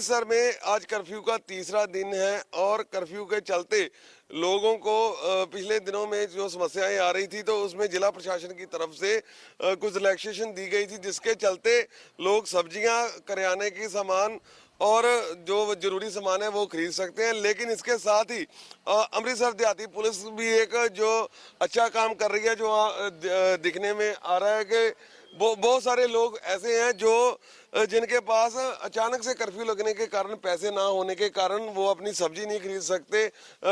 अमृतसर में आज कर्फ्यू का तीसरा दिन है और कर्फ्यू के चलते लोगों को पिछले दिनों में जो समस्याएं आ रही थी तो उसमें जिला प्रशासन की तरफ से कुछ रिलैक्सेशन दी गई थी, जिसके चलते लोग सब्जियां, करियाने की सामान और जो जरूरी सामान है वो खरीद सकते हैं। लेकिन इसके साथ ही अमृतसर देहाती पुलिस भी एक जो अच्छा काम कर रही है, जो दिखने में आ रहा है कि बहुत सारे लोग ऐसे हैं जो जिनके पास अचानक से कर्फ्यू लगने के कारण, पैसे ना होने के कारण वो अपनी सब्जी नहीं खरीद सकते,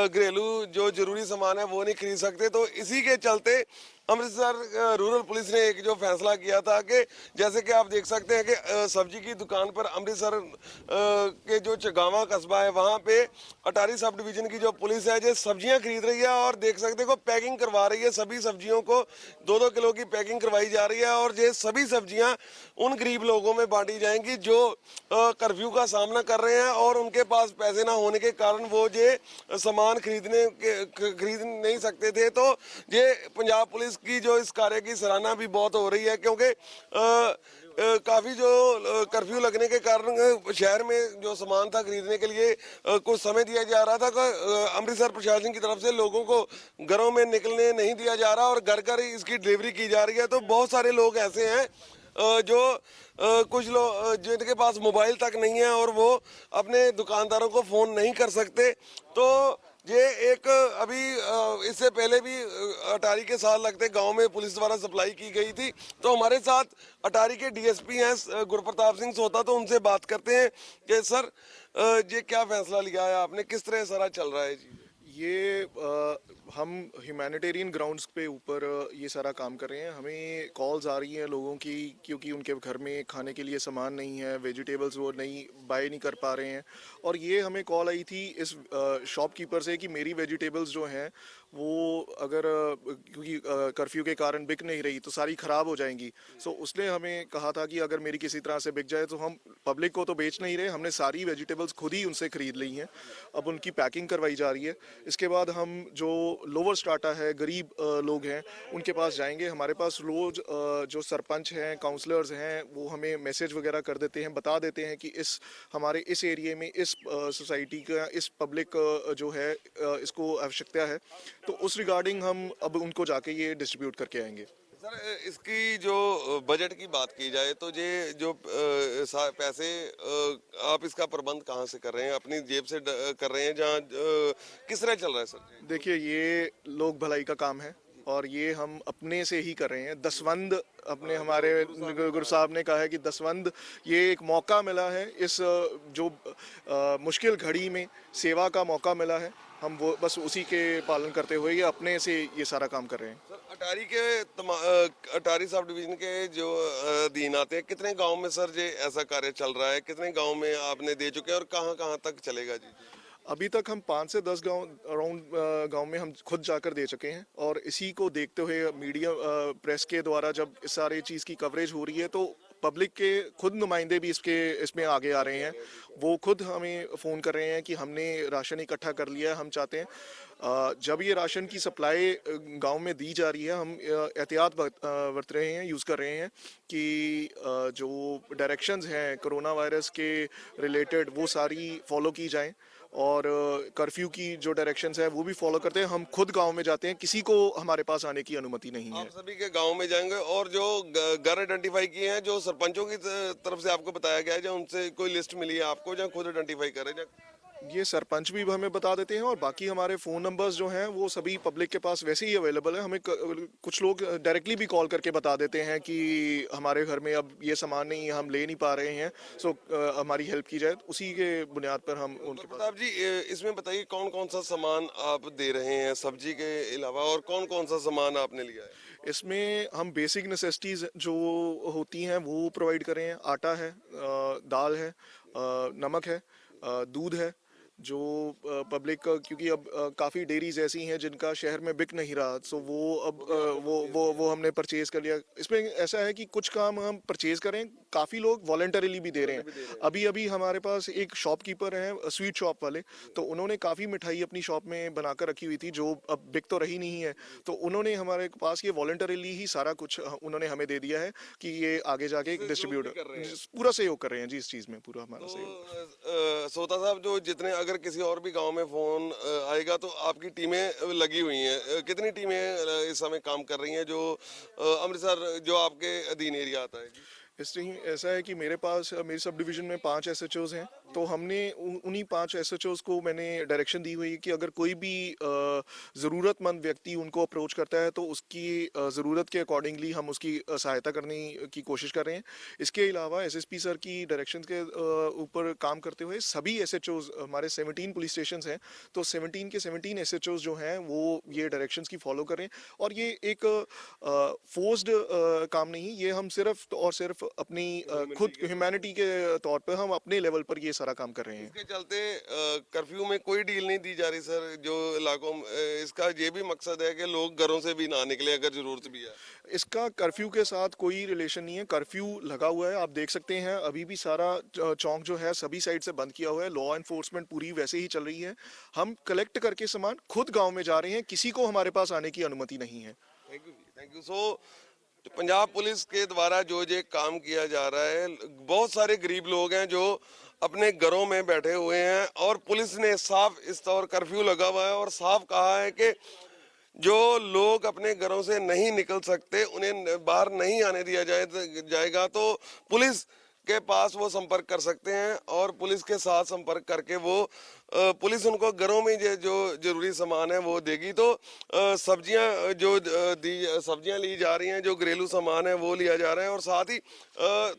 घरेलू जो जरूरी सामान है वो नहीं खरीद सकते। तो इसी के चलते अमृतसर रूरल पुलिस ने एक जो फैसला किया था कि जैसे कि आप देख सकते हैं कि सब्जी की दुकान पर अमृतसर के जो चगावा कस्बा है वहाँ पे अटारी सब डिवीजन की जो पुलिस है जो सब्जियां खरीद रही है और देख सकते हो पैकिंग करवा रही है। सभी सब्जियों को 2-2 किलो की पैकिंग करवाई जा रही है और ये सभी सब्जियां उन गरीब लोगों में बांटी जाएंगी जो कर्फ्यू का सामना कर रहे हैं और उनके पास पैसे ना होने के कारण वो ये सामान खरीद नहीं सकते थे। तो ये पंजाब पुलिस की जो इस कार्य की सराहना भी बहुत हो रही है, क्योंकि काफी जो कर्फ्यू लगने के कारण शहर में जो सामान था खरीदने के लिए कुछ समय दिया जा रहा था। अमृतसर प्रशासन की तरफ से लोगों को घरों में निकलने नहीं दिया जा रहा और घर घर ही इसकी डिलीवरी की जा रही है। तो बहुत सारे लोग ऐसे हैं जो कुछ लोग जिनके पास मोबाइल तक नहीं है और वो अपने दुकानदारों को फोन नहीं कर सकते। तो ये एक अभी इससे पहले भी अटारी के साथ लगते गांव में पुलिस द्वारा सप्लाई की गई थी। तो हमारे साथ अटारी के डीएसपी हैं गुरप्रताप सिंह सोता, तो उनसे बात करते हैं कि सर ये क्या फैसला लिया है आपने, किस तरह सारा चल रहा है जी? ये हम ह्यूमैनिटेरियन ग्राउंड्स पे ऊपर ये सारा काम कर रहे हैं। हमें कॉल्स आ रही हैं लोगों की, क्योंकि उनके घर में खाने के लिए सामान नहीं है, वेजिटेबल्स वो नहीं बाय नहीं कर पा रहे हैं। और ये हमें कॉल आई थी इस शॉपकीपर से कि मेरी वेजिटेबल्स जो हैं वो अगर क्योंकि कर्फ्यू के कारण बिक नहीं रही तो सारी ख़राब हो जाएंगी। सो उसने हमें कहा था कि अगर मेरी किसी तरह से बिक जाए तो हम पब्लिक को तो बेच नहीं रहे, हमने सारी वेजिटेबल्स खुद ही उनसे ख़रीद ली हैं। अब उनकी पैकिंग करवाई जा रही है। इसके बाद हम जो लोअर स्टाटा है, गरीब लोग हैं, उनके पास जाएंगे। हमारे पास रोज़ जो सरपंच हैं, काउंसलर्स हैं, वो हमें मैसेज वगैरह कर देते हैं, बता देते हैं कि इस हमारे इस एरिया में इस सोसाइटी का इस पब्लिक जो है इसको आवश्यकता है। तो उस रिगार्डिंग हम अब उनको जाके ये डिस्ट्रीब्यूट करके आएंगे। सर इसकी जो बजट की बात की जाए तो ये जो पैसे आप इसका प्रबंध कहाँ से कर रहे हैं, अपनी जेब से कर रहे हैं जहाँ किस तरह चल रहा है सर जी? देखिए, ये लोक भलाई का काम है और ये हम अपने से ही कर रहे हैं। दसवंद अपने हमारे गुरु साहब ने कहा है कि दसवंद ये एक मौका मिला है, इस जो मुश्किल घड़ी में सेवा का मौका मिला है, हम वो बस उसी के पालन करते हुए ये अपने से ये सारा काम कर रहे हैं। सर अटारी के अटारी सब डिवीजन के जो अधीन आते हैं, कितने गांव में सर ये ऐसा कार्य चल रहा है, कितने गांव में आपने दे चुके हैं और कहाँ कहाँ तक चलेगा जी? अभी तक हम 5 से 10 गांव अराउंड गांव में हम खुद जाकर दे चुके हैं। और इसी को देखते हुए मीडिया प्रेस के द्वारा जब इस सारी चीज़ की कवरेज हो रही है तो पब्लिक के खुद नुमाइंदे भी इसमें आगे आ रहे हैं। वो खुद हमें फ़ोन कर रहे हैं कि हमने राशन इकट्ठा कर लिया है। हम चाहते हैं जब ये राशन की सप्लाई गांव में दी जा रही है, हम एहतियात बरत रहे हैं, यूज़ कर रहे हैं कि जो डायरेक्शंस हैं कोरोना वायरस के रिलेटेड वो सारी फॉलो की जाएं और कर्फ्यू की जो डायरेक्शंस है वो भी फॉलो करते हैं। हम खुद गांव में जाते हैं, किसी को हमारे पास आने की अनुमति नहीं है। आप सभी के गांव में जाएंगे और जो घर आइडेंटिफाई किए हैं, जो सरपंचों की तरफ से आपको बताया गया है, जो उनसे कोई लिस्ट मिली है आपको, जो खुद आइडेंटिफाई करें? ये सरपंच भी हमें बता देते हैं और बाकी हमारे फ़ोन नंबर्स जो हैं वो सभी पब्लिक के पास वैसे ही अवेलेबल है। हमें कुछ लोग डायरेक्टली भी कॉल करके बता देते हैं कि हमारे घर में अब ये सामान नहीं है, हम ले नहीं पा रहे हैं, सो हमारी हेल्प की जाए। उसी के बुनियाद पर हम उनके पास। प्रताप जी इसमें बताइए कौन कौन सा सामान आप दे रहे हैं सब्जी के अलावा, और कौन कौन सा सामान आपने लिया है? इसमें हम बेसिक नेसेसिटीज़ जो होती हैं वो प्रोवाइड कर रहे हैं। आटा है, दाल है, नमक है, दूध है, जो पब्लिक क्योंकि अब काफ़ी डेयरीज ऐसी हैं जिनका शहर में बिक नहीं रहा, सो वो अब वो हमने परचेज़ कर लिया। इसमें ऐसा है कि कुछ काम हम परचेज़ करें, काफ़ी लोग वॉलंटरीली भी दे रहे हैं। अभी अभी हमारे पास एक शॉपकीपर हैं स्वीट शॉप वाले, तो उन्होंने काफ़ी मिठाई अपनी शॉप में बनाकर रखी हुई थी जो अब बिक तो रही नहीं है, तो उन्होंने हमारे पास ये वॉलंटरीली ही सारा कुछ उन्होंने हमें दे दिया है कि ये आगे जाके सहयोग डिस्ट्रीब्यूट भी कर रहे हैं। पूरा सहयोग कर रहे हैं जी, इस चीज़ में पूरा हमारा तो सहयोग। सोता साहब, जो जितने अगर किसी और भी गांव में फोन आएगा तो आपकी टीमें लगी हुई हैं, कितनी टीमें इस समय काम कर रही हैं जो अमृतसर जो आपके अधीन एरिया आता है जी? इस टाइम ऐसा है कि मेरे पास मेरी सब डिवीजन में 5 एसएचओज हैं, तो हमने उन्हीं 5 एसएचओज को मैंने डायरेक्शन दी हुई है कि अगर कोई भी ज़रूरतमंद व्यक्ति उनको अप्रोच करता है तो उसकी ज़रूरत के अकॉर्डिंगली हम उसकी सहायता करने की कोशिश कर रहे हैं। इसके अलावा एसएसपी सर की डायरेक्शन के ऊपर काम करते हुए सभी एसएचओज, हमारे 17 पुलिस स्टेशन हैं, तो 17 के 17 एसएचओज जो हैं वो ये डायरेक्शंस की फॉलो करें। और ये एक फोर्स्ड काम नहीं, ये हम सिर्फ और सिर्फ अपनी खुद ह्यूमैनिटी के तौर पे हम अपने लेवल पर ये सारा काम कर रहे हैं। इसके चलते कर्फ्यू में कोई डील नहीं दी जा रही सर, जो इलाकों में इसका ये भी मकसद है कि लोग घरों से भी ना निकले अगर जरूरत भी है। इसका कर्फ्यू के साथ कोई रिलेशन नहीं है, कर्फ्यू लगा हुआ है, आप देख सकते हैं अभी भी सारा चौक जो है सभी साइड से बंद किया हुआ है, लॉ एनफोर्समेंट पूरी वैसे ही चल रही है। हम कलेक्ट करके सामान खुद गांव में जा रहे हैं, किसी को हमारे पास आने की अनुमति नहीं है। Thank you, thank you. So Punjab police के द्वारा जो ये काम किया जा रहा है, बहुत सारे गरीब लोग हैं जो अपने घरों में बैठे हुए हैं और पुलिस ने साफ इस तौर कर्फ्यू लगा हुआ है और साफ कहा है कि जो लोग अपने घरों से नहीं निकल सकते उन्हें बाहर नहीं आने दिया जाएगा, तो पुलिस के पास वो संपर्क कर सकते हैं और पुलिस के साथ संपर्क करके वो पुलिस उनको घरों में जो जरूरी सामान है वो देगी। तो सब्जियां जो सब्जियां ली जा रही हैं, जो घरेलू सामान है वो लिया जा रहा है और साथ ही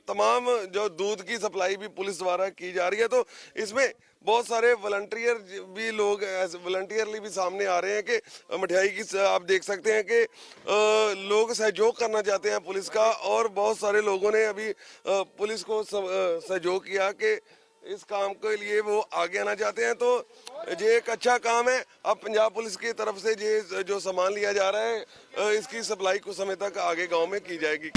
तमाम जो दूध की सप्लाई भी पुलिस द्वारा की जा रही है। तो इसमें बहुत सारे वॉलंटियर भी लोग वॉलंटियरली भी सामने आ रहे हैं कि मिठाई की आप देख सकते हैं कि लोग सहयोग करना चाहते हैं पुलिस का और बहुत सारे लोगों ने अभी पुलिस को सहयोग किया कि इस काम के लिए वो आगे आना चाहते हैं। तो ये एक अच्छा काम है। अब पंजाब पुलिस की तरफ से ये जो सामान लिया जा रहा है इसकी सप्लाई कुछ समय तक आगे गांव में की जाएगी।